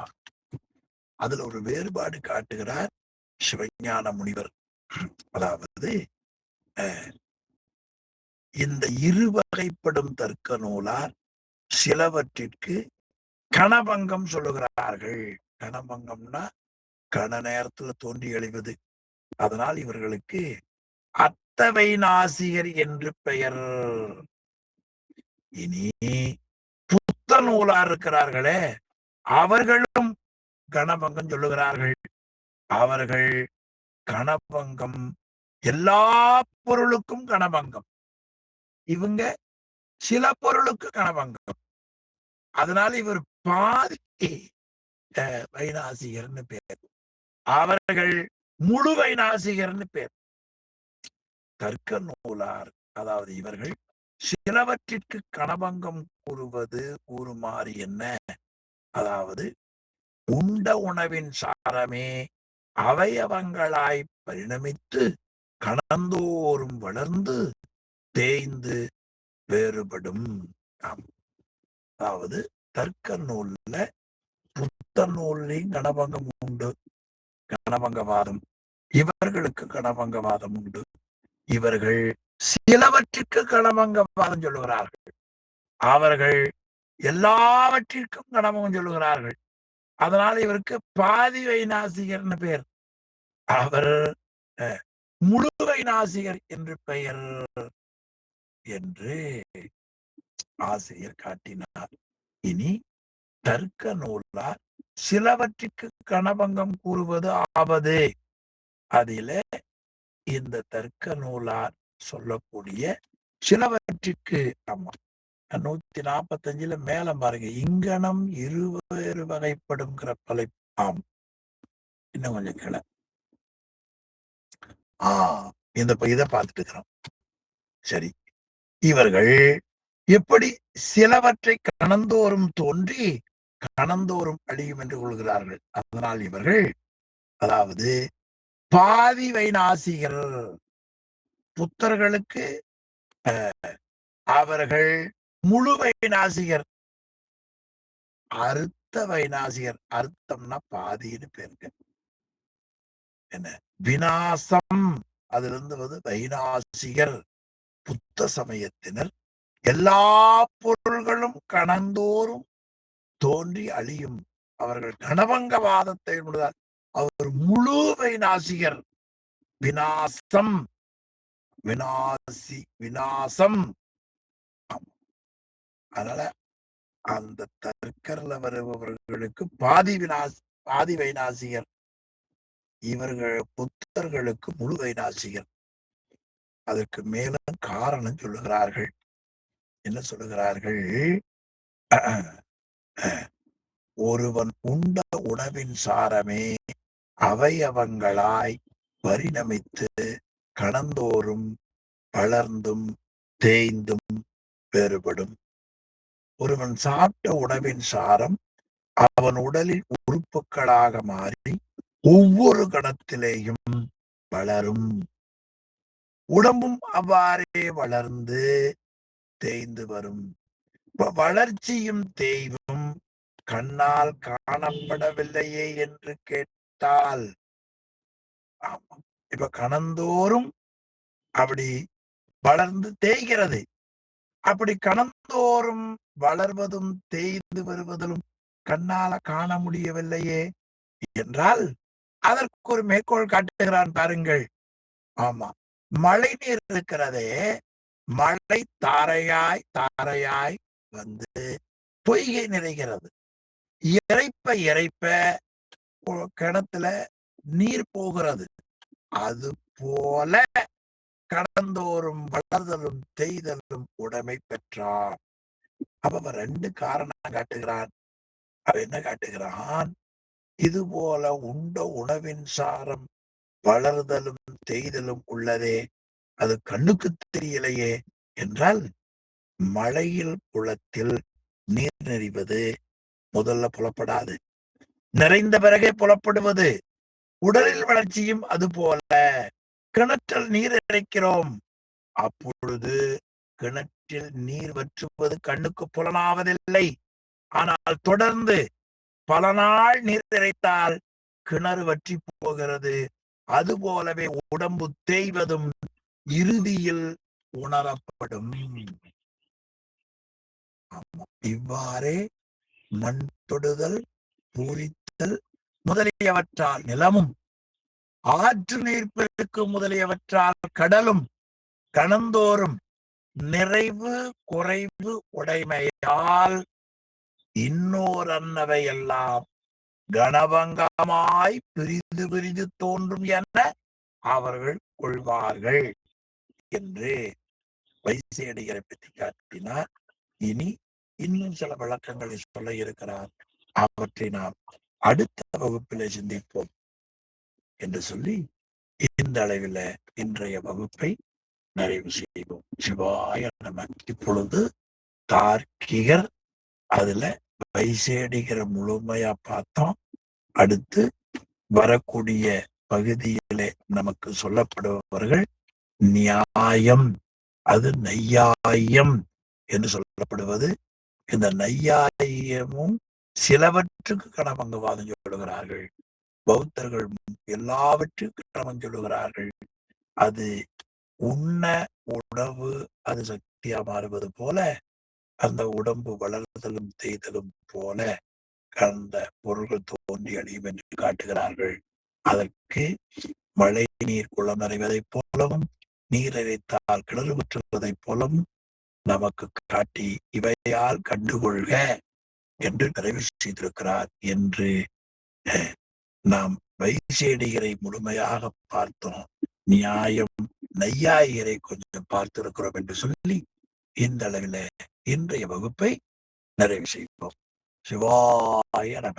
அதுல ஒரு வேறுபாடு காட்டுகிறார் சிவஞான முனிவர். அதாவது இந்த இருவகைப்படும் தர்க்க நூலார் சிலவற்றிற்கு கணபங்கம் சொல்லுகிறார்கள். கணபங்கம்னா கண நேரத்துல தோன்றி எழுவது. அதனால் இவர்களுக்கு அத்தவை நாசிகர் என்று பெயர். இனி புத்த நூலார் இருக்கிறார்களே, அவர்களும் கணபங்கம் சொல்லுகிறார்கள். அவர்கள் கணபங்கம் எல்லா பொருளுக்கும் கணபங்கம். இவங்க சில பொருளுக்கு கணபங்கம். அதனால இவர் பாதி வைநாசிகர்னு பேர். அவர்கள் முழு வைநாசிகர்னு பேர். தர்க்க நூலார் அதாவது இவர்கள் சிலவற்றிற்கு கணபங்கம் கூறுமாறு என்ன, அதாவது உண்ட உணவின் சாரமே அவயவங்களாய் பரிணமித்து கணந்தோறும் வளர்ந்து தேய்ந்து வேறுபடும். அதாவது தர்க்க நூல்ல புத்த நூல்லையும் கணபங்கம் உண்டு, கணபங்கவாதம். இவர்களுக்கு கணபங்கவாதம் உண்டு. இவர்கள் சிலவற்றிற்கு கணபங்கவாதம் சொல்லுகிறார்கள். அவர்கள் எல்லாவற்றிற்கும் கணபங்கம் சொல்லுகிறார்கள். அதனால இவருக்கு பாதி வைநாசிகர்னு பெயர். அவர் முழு வைநாசிகர் என்று பெயர் என்று ஆசிரியர் காட்டினார். இனி தர்க்க நூலார் சிலவற்றிற்கு கணபங்கம் கூறுவது ஆவது. அதில இந்த தர்க்க நூலார் சொல்லக்கூடிய சிலவற்றிற்கு 145 மேல பாருங்க, இங்கனம் இருவேறு வகைப்படுங்கிற தலைப்பு. ஆம், இன்னும் கொஞ்சம் கீழே இதை பார்த்துட்டு இருக்கிறோம். சரி, இவர்கள் எப்படி சிலவற்றை கணந்தோறும் தோன்றி கணந்தோறும் அழியும் என்று கொள்கிறார்கள். அதனால் இவர்கள் அதாவது பாதி வைநாசிகர். புத்தர்களுக்கு அவர்கள் முழு வைநாசிகர், அறுத்த வைநாசிகர். அர்த்தம்னா பாதின்னு பேருங்க. என்ன விநாசம், அதிலிருந்து வைநாசிகர். புத்த சமயத்தினர் எல்லா பொருள்களும் கணந்தோறும் தோன்றி அழியும். அவர்கள் கணபங்கவாதத்தை அவர் முழு வைநாசிகர். விநாசம் விநாசம். அதனால அந்த தர்க்கர்ல வருபவர்களுக்கு பாதி வைநாசிகர். இவர்கள் புத்தர்களுக்கு முழு வைநாசிகர். அதற்கு மேலும் காரணம் சொல்லுகிறார்கள். என்ன சொல்லுகிறார்கள்? ஒருவன் உண்ட உணவின் சாரமே அவயவங்களாய் பரிணமித்து கணந்தோறும் வளர்ந்தும் தேய்ந்தும் வேறுபடும். ஒருவன் சாப்பிட்ட உணவின் சாரம் அவன் உடலில் உறுப்புகளாக மாறி ஒவ்வொரு கணத்திலேயும் வளரும். உடம்பும் அவ்வாறே வளர்ந்து தேய்ந்து வரும். வளர்ச்சியும் தேய்வும் கண்ணால் காணப்படவில்லையே என்று கேட்டால், ஆமா, இப்ப கணந்தோறும் அப்படி வளர்ந்து தேய்கிறது. அப்படி கணந்தோறும் வளர்வதும் தேய்ந்து வருவதும் கண்ணால காண முடியவில்லையே என்றால் அதற்கு ஒரு மேற்கோள் காட்டுகிறான் பாருங்கள். ஆமா, மழை நீர் இருக்கிறதே, மழை தாரையாய் தாரையாய் வந்து பொய்கை நிறைகிறது. இறைப்ப கிணத்துல நீர் போகிறது. அது போல கடந்தோறும் வளர்தலும் தேய்தலும் உடைமை பெற்றான். அப்ப 2 காரணம் காட்டுகிறான். அவன் என்ன காட்டுகிறான்? இது போல உண்ட உணவின் சாரம் வளர்தலும் தேய்தலும் உள்ளதே, அது கண்ணுக்கு தெரியலையே என்றால், மழையில் குளத்தில் நீர் நிறைவது முதல்ல புலப்படாது, நிறைந்த பிறகே புலப்படுவது. உடலில் வளர்ச்சியும் அது போல. கிணற்றில் நீர் இறைக்கிறோம், அப்பொழுது கிணற்றில் நீர் வற்றுவது கண்ணுக்கு புலனாவதில்லை. ஆனால் தொடர்ந்து பல நாள் நீர் இறைத்தால் கிணறு வற்றி போகிறது. அதுபோலவே உடம்பு தேய்வதும் இறுதியில் உணரப்படும். இவ்வாறே மண் தொடுதல், பூரித்தல் முதலியவற்றால் நிலமும், ஆற்று நீர் பெருக்கு முதலியவற்றால் கடலும் கணந்தோறும் நிறைவு குறைவு உடைமையால் இன்னோர் அன்னவை எல்லாம் கனபங்கமாய் பிரிது பிரிது தோன்றும் என அவர்கள் கொள்வார்கள் என்று வைசேடிகரை பற்றி காட்டினார். இனி இன்னும் சில விளக்கங்களை சொல்ல இருக்கிறார். அவற்றை நாம் அடுத்த வகுப்பிலே சிந்திப்போம் என்று சொல்லி இந்த அளவில் இன்றைய வகுப்பை நிறைவு செய்வோம். சிவாய நம. இப்பொழுது தார்க்கிகர், அதுல வைசேடிகரை முழுமையா பார்த்தோம். அடுத்து வரக்கூடிய பகுதியிலே நமக்கு சொல்லப்படுபவர்கள் நியாயம், அது நையாயம் என்று சொல்லப்படுவது. இந்த நையாயமும் சிலவற்றுக்கு கணபங்கவாதம் சொல்லுகிறார்கள். பௌத்தர்கள் எல்லாவற்றுக்கும் கணவன் சொல்லுகிறார்கள். அது உண்ண உணவு அது சக்தியா மாறுவது போல, அந்த உடம்பு வளர்தலும் தேய்தலும் போல அந்த பொருள்கள் தோன்றி அழியும் என்று காட்டுகிறார்கள். அதற்கு மழை நீர் குளம் நிறைவதைப் போலவும், நீர் இறைத்தால் கிணறு வற்றுவதைப் போலவும் நமக்கு காட்டி இவையால் கண்டுகொள்க என்று நிறைவு செய்திருக்கிறார் என்று நாம் வைசேடிகரை முழுமையாக பார்த்தோம். நியாயம் நையாயிகரை கொஞ்சம் பார்த்திருக்கிறோம் என்று சொல்லி இந்த அளவில் இன்றைய வகுப்பை நிறைவு செய்வோம். சிவாய நம.